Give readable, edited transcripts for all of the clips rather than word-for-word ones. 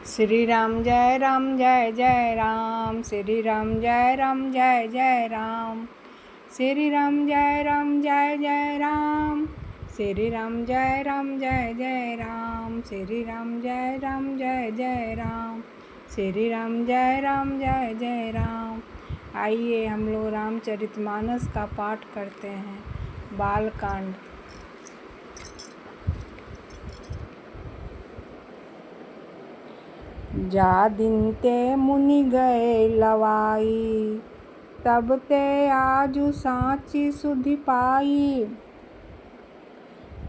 श्री राम जय जय राम, श्री राम जय जय राम, श्री राम जय जय राम, श्री राम जय जय राम, श्री राम जय जय राम, श्री राम जय जय राम। आइए हम लोग रामचरितमानस का पाठ करते हैं। बालकांड। जा दिन ते मुनि गए लवाई, तब ते आजु साची सुधि पाई।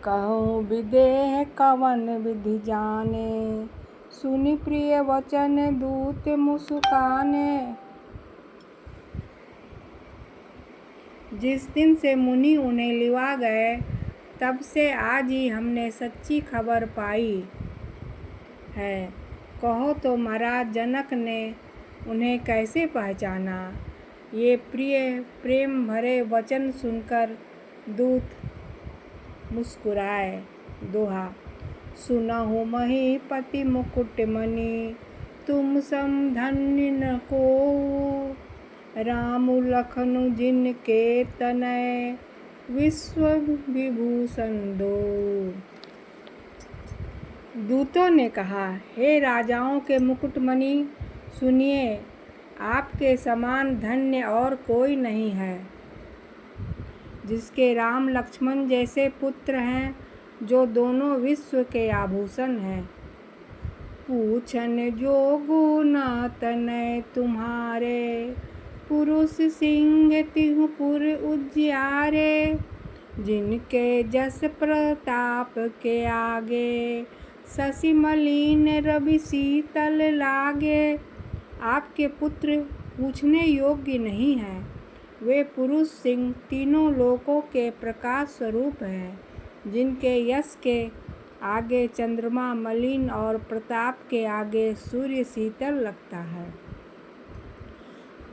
कहूँ विदेह कवन विधि जाने, सुनि प्रिय वचन दूत मुस्काने। जिस दिन से मुनि उन्हें लिवा गए, तब से आज ही हमने सच्ची खबर पाई है। कहो तो महाराज जनक ने उन्हें कैसे पहचाना। ये प्रिय प्रेम भरे वचन सुनकर दूत मुस्कुराए। दोहा। सुनहु महीपति मुकुटमणि, तुम सम धन्य न कोउ। राम लखनु जिनके तनय, विश्व विभूषण दोउ। दूतों ने कहा, हे राजाओं के मुकुटमणि, सुनिए, आपके समान धन्य और कोई नहीं है। जिसके राम लक्ष्मण जैसे पुत्र हैं, जो दोनों विश्व के आभूषण हैं। पूछन जोगु न तनय तुम्हारे, पुरुष सिंह तिहु पुर उजियारे। जिनके जस प्रताप के आगे, शशि मलिन रवि शीतल लागे। आपके पुत्र पूछने योग्य नहीं हैं। वे पुरुष सिंह तीनों लोकों के प्रकाश स्वरूप हैं। जिनके यश के आगे चंद्रमा मलिन और प्रताप के आगे सूर्य शीतल लगता है।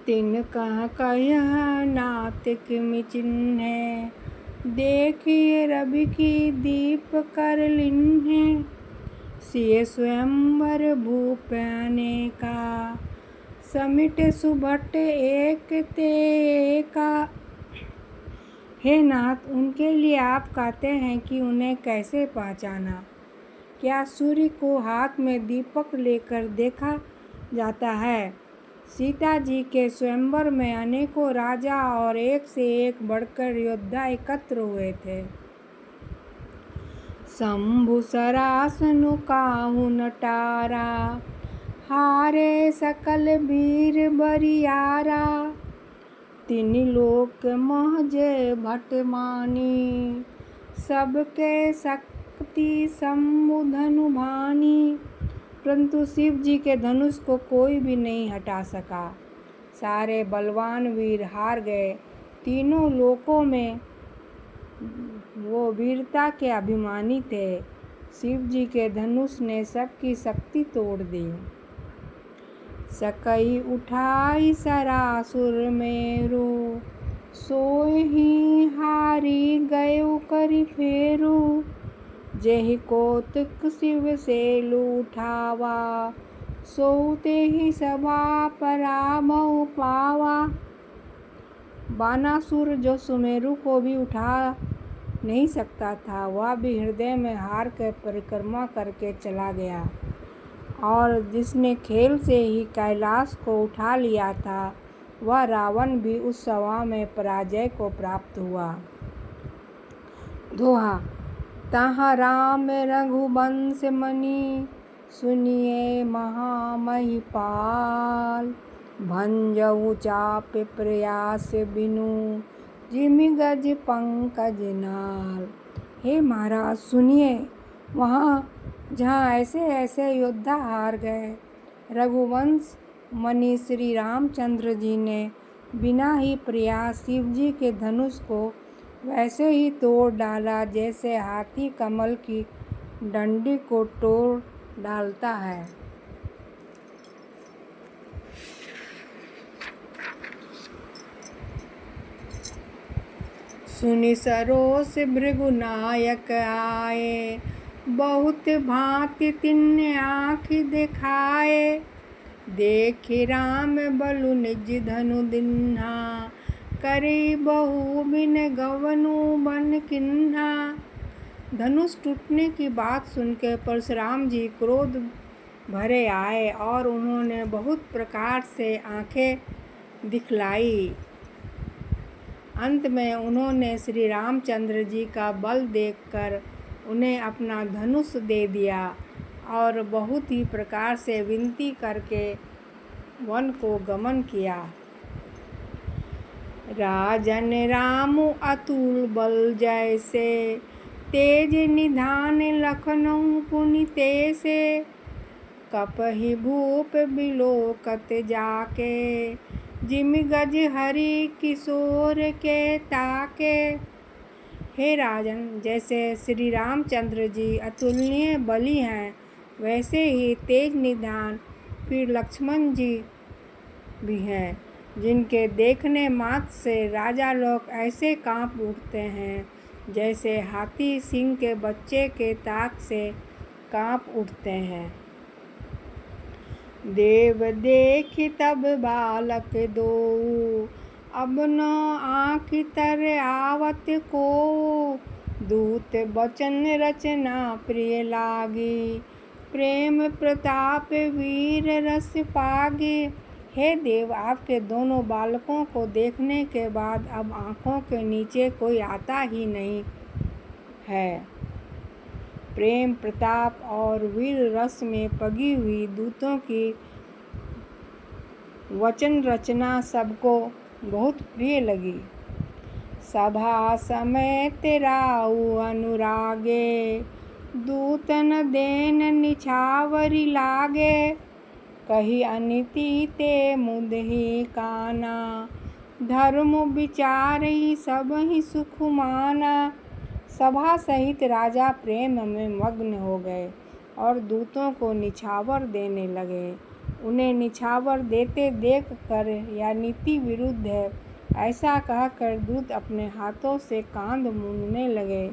तिनकह कह्यह नातिक चिन्ह, देखिए रवि की दीप कर लिन्ह। सिय स्वयंवर भूप अनेका, समिट सुभट एक ते एका। हे नाथ, उनके लिए आप कहते हैं कि उन्हें कैसे पहचाना। क्या सूर्य को हाथ में दीपक लेकर देखा जाता है। सीता जी के स्वयंवर में अनेकों राजा और एक से एक बढ़कर योद्धा एकत्र हुए थे। शंभु सरासनु काहू नटारा, हारे सकल वीर बरियारा। तीन लोक महजे भट मानी, सबके शक्ति शंभु धनु भानी। परंतु शिव जी के धनुष को कोई भी नहीं हटा सका। सारे बलवान वीर हार गए। तीनों लोकों में वो वीरता के अभिमानी थे। शिव जी के धनुष ने सबकी शक्ति तोड़ दी। सकई उठाई सरासुर मेरु, सोई ही हारी गयो करि फेरु। जेहि कौतुक शिव सेलु उठावा, सोते ही सभा पराभव पावा। बानासुर जो सुमेरु को भी उठा नहीं सकता था, वह भी हृदय में हार कर परिक्रमा करके चला गया। और जिसने खेल से ही कैलाश को उठा लिया था, वह रावण भी उस सभा में पराजय को प्राप्त हुआ। दोहा। तहाँ राम रघुवंश मणि, सुनिए महामहिपाल। भंजऊ चाप प्रयास बिनु, जिमि गज पंकज नाल। हे महाराज सुनिए, वहाँ जहाँ ऐसे ऐसे योद्धा हार गए, रघुवंश मणि श्री रामचंद्र जी ने बिना ही प्रयास शिव जी के धनुष को वैसे ही तोड़ डाला, जैसे हाथी कमल की डंडी को तोड़ डालता है। सुनि सरोष भृगु नायक आए, बहुत भांति तिन्ने आँख दिखाए। देखि राम बलु निज धनु दिन्हा, करी बहु बिन गवनु बन किन्हा। धनुष टूटने की बात सुनकर परशुराम जी क्रोध भरे आए और उन्होंने बहुत प्रकार से आँखें दिखलाई। अंत में उन्होंने श्री रामचंद्र जी का बल देखकर उन्हें अपना धनुष दे दिया और बहुत ही प्रकार से विनती करके वन को गमन किया। राजन राम अतुल बल जैसे, तेज निधान लखनऊ पुनि तैसे। कपहि भूप बिलोकत जाके, जिमि गज हरि किशोर के ताके। हे राजन, जैसे श्री रामचंद्र जी अतुलनीय बली हैं, वैसे ही तेज निधान फिर लक्ष्मण जी भी हैं, जिनके देखने मात्र से राजा लोग ऐसे कांप उठते हैं जैसे हाथी सिंह के बच्चे के ताक से कांप उठते हैं। देव देखि तब बालक दोऊ, अब न आँखि तर आवत कोऊ। दूत बचन रचना प्रिय लागी, प्रेम प्रताप वीर रस पागे। हे देव, आपके दोनों बालकों को देखने के बाद अब आँखों के नीचे कोई आता ही नहीं है। प्रेम प्रताप और वीर रस में पगी हुई दूतों की वचन रचना सबको बहुत प्रिय लगी। सभा समय तेराऊ अनुरागे, दूतन देन निछावरी लागे। कही अनिति ते मुदहि काना, धर्म विचार ही सब ही सुख माना। सभा सहित राजा प्रेम में मग्न हो गए और दूतों को निछावर देने लगे। उन्हें निछावर देते देख कर यह नीति विरुद्ध है ऐसा कहकर दूत अपने हाथों से कांध मूंदने लगे।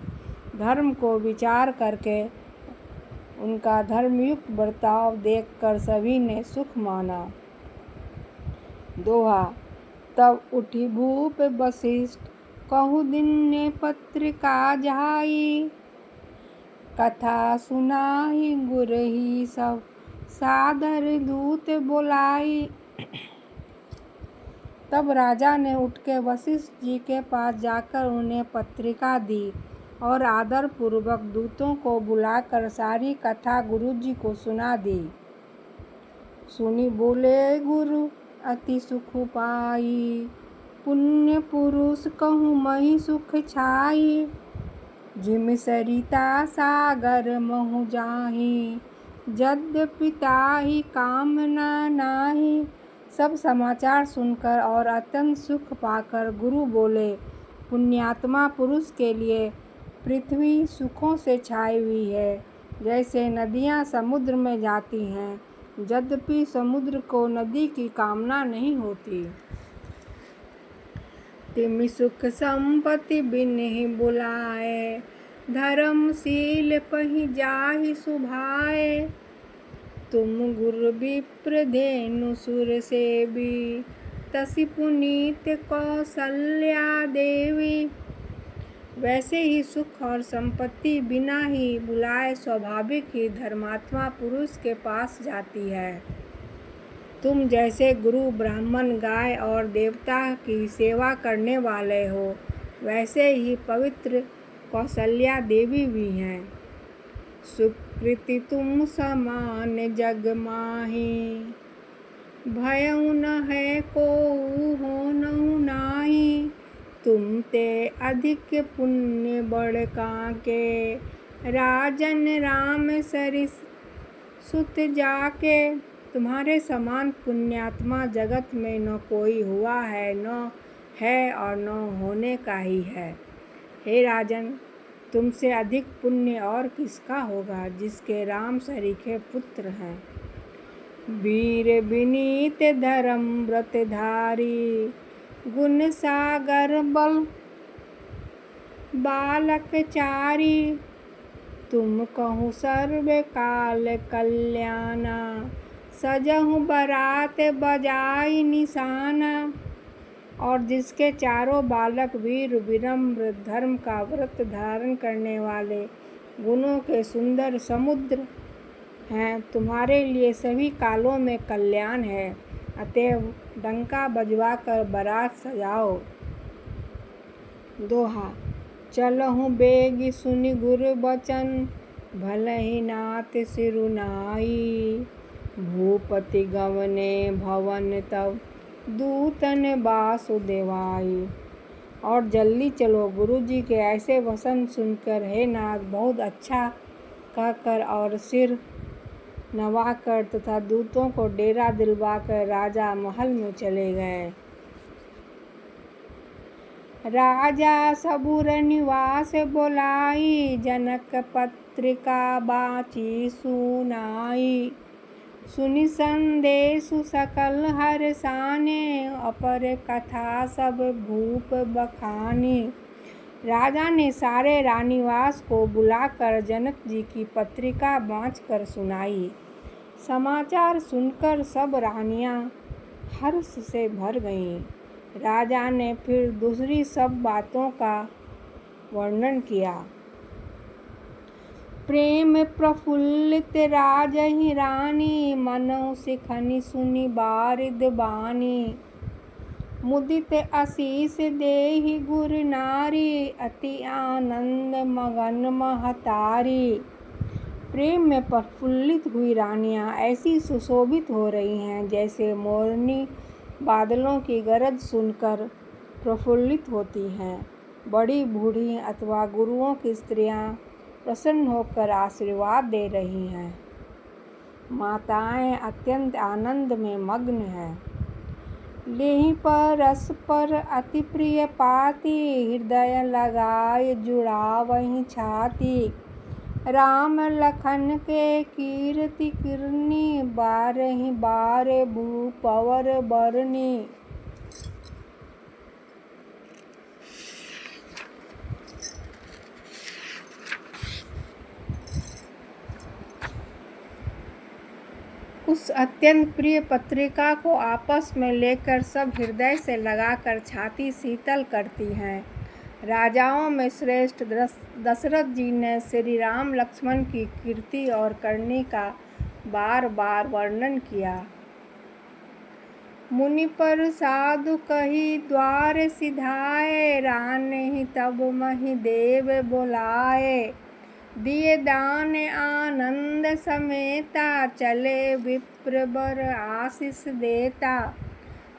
धर्म को विचार करके उनका धर्मयुक्त बर्ताव देखकर सभी ने सुख माना। दोहा। तब उठी भूप वशिष्ठ, कहु दिन्ने पत्रिका जाई। कथा सुनाई गुरही सब, सादर दूत बुलाई। तब राजा ने उठकर वशिष्ठ जी के पास जाकर उन्हें पत्रिका दी और आदर पूर्वक दूतों को बुलाकर सारी कथा गुरु जी को सुना दी। सुनी बोले गुरु अति सुख पाई, पुण्य पुरुष कहूँ मही सुख छाई। जिम सरिता सागर महु जाहि, यद्यपि ताहि कामना नाही। सब समाचार सुनकर और अत्यंत सुख पाकर गुरु बोले, पुण्यात्मा पुरुष के लिए पृथ्वी सुखों से छाई हुई है, जैसे नदियाँ समुद्र में जाती हैं, यद्यपि समुद्र को नदी की कामना नहीं होती। तिमि सुख संपत्ति बिन्हि बुलाए, धर्मशील पहि जाहि सुभाए। तुम गुर विप्र धेनु सुर सेवी, तसि पुनीत कौसल्या देवी। वैसे ही सुख और संपत्ति बिना ही बुलाए स्वाभाविक ही धर्मात्मा पुरुष के पास जाती है। तुम जैसे गुरु ब्राह्मण गाय और देवता की सेवा करने वाले हो, वैसे ही पवित्र कौसल्या देवी भी हैं। सुकृति तुम समान जग माही, भयउ न है कोउ होनउ नाही। तुम ते अधिक पुण्य बड़ काके, राजन राम सरिस सुत जाके। तुम्हारे समान पुण्यात्मा जगत में न कोई हुआ है, न है और न होने का ही है। हे राजन, तुमसे अधिक पुण्य और किसका होगा, जिसके राम सरीखे पुत्र हैं। वीर विनीत धर्म व्रत धारी, गुण सागर बल बालक चारी। तुम कहूँ सर्व काल कल्याणा, सजहु बरात बजाई निशाना। और जिसके चारों बालक वीर विनम्र धर्म का व्रत धारण करने वाले गुणों के सुंदर समुद्र हैं, तुम्हारे लिए सभी कालों में कल्याण है। अतएव डंका बजवा कर बारात सजाओ। दोहा। चलहु बेगी सुनि गुर बचन, भलहि नाथ सिरुनाई। भूपति गवने भवन तब, दूतन वासुदेवाई। और जल्दी चलो, गुरुजी के ऐसे वचन सुनकर हे नाथ बहुत अच्छा कहकर और सिर नवाकर तथा दूतों को डेरा दिलवाकर राजा महल में चले गए। राजा सबुर निवास बोलाई, जनक पत्रिका बाची सुनाई। सुनि संदेशु सकल हर्षाने, अपर कथा सब भूप बखानी। राजा ने सारे रानीवास को बुलाकर जनक जी की पत्रिका बाँचकर सुनाई। समाचार सुनकर सब रानियां हर्ष से भर गईं। राजा ने फिर दूसरी सब बातों का वर्णन किया। प्रेम प्रफुल्लित राजहि रानी, मनौ सिखनि सुनि बारिद बानी। मुदित आशीष देहि गुर नारी, अति आनंद मगन महतारी। प्रेम में प्रफुल्लित हुई रानियां ऐसी सुशोभित हो रही हैं जैसे मोरनी बादलों की गरज सुनकर प्रफुल्लित होती हैं। बड़ी बूढ़ी अथवा गुरुओं की स्त्रियां प्रसन्न होकर आशीर्वाद दे रही हैं। माताएं अत्यंत आनंद में मग्न हैं। लेहि परस्पर अति प्रिय पाती, हृदय लगाए जुड़ावहि छाती। राम लखन के कीर्ति कीरनी, बारहि बार भूपवर बरनी। उस अत्यंत प्रिय पत्रिका को आपस में लेकर सब हृदय से लगाकर छाती शीतल करती हैं। राजाओं में श्रेष्ठ दशरथ जी ने श्री राम लक्ष्मण की कीर्ति और करनी का बार बार वर्णन किया। मुनि पर साधु कही द्वार सिधाए, रानहि तब महि देव बुलाए। दिए दान आनंद समेता, चले विप्र बर आशीष देता।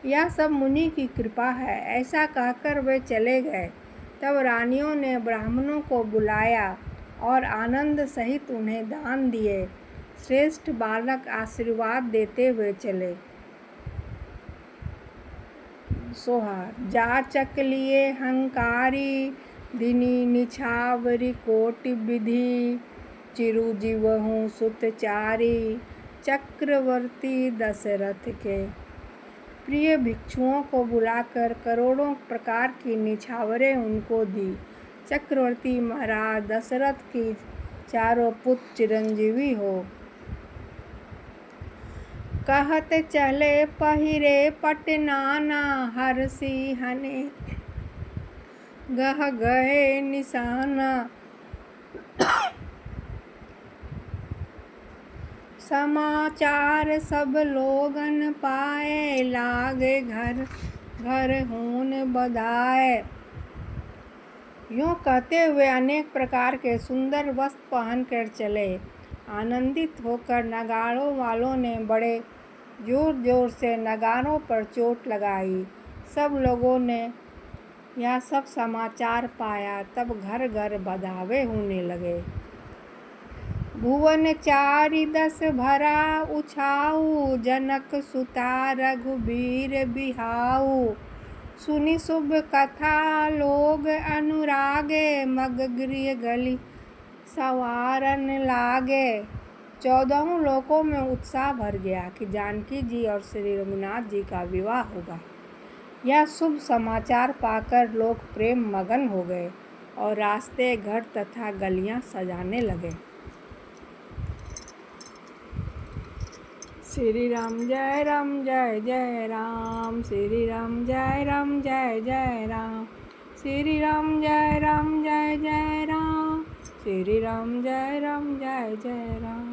यह सब मुनि की कृपा है, ऐसा कहकर वे चले गए। तब रानियों ने ब्राह्मणों को बुलाया और आनंद सहित उन्हें दान दिए। श्रेष्ठ बालक आशीर्वाद देते हुए चले। सोहार। जाचक लिए हंकारी, दिनी निछावरी कोटि विधि। चिरुजीवहु सुतचारी, चक्रवर्ती दशरथ के। प्रिय भिक्षुओं को बुलाकर करोड़ों प्रकार की निछावरें उनको दी। चक्रवर्ती महाराज दशरथ की चारों पुत्र चिरंजीवी हो। कहत चले पहिरे पटनाना, हर्षि हने गह गए निशाना। समाचार सब लोगन पाए, लागे घर घर होन बधाए। यूँ कहते हुए अनेक प्रकार के सुंदर वस्त्र पहनकर चले। आनंदित होकर नगाड़ों वालों ने बड़े जोर जोर से नगाड़ों पर चोट लगाई। सब लोगों ने यह सब समाचार पाया, तब घर घर बधावे होने लगे। भुवन चारि दस भरा उछाऊ, जनक सुता रघुबीर बिहाऊ। सुनि शुभ कथा लोग अनुरागे, मग गृह गली सवारन लागे। 14 लोकों में उत्साह भर गया कि जानकी जी और श्री रघुनाथ जी का विवाह होगा। यह शुभ समाचार पाकर लोग प्रेम मगन हो गए और रास्ते, घर तथा गलियां सजाने लगे। श्री राम जय जय राम, श्री राम जय जय राम, श्री राम जय जय राम, श्री राम जय जय राम।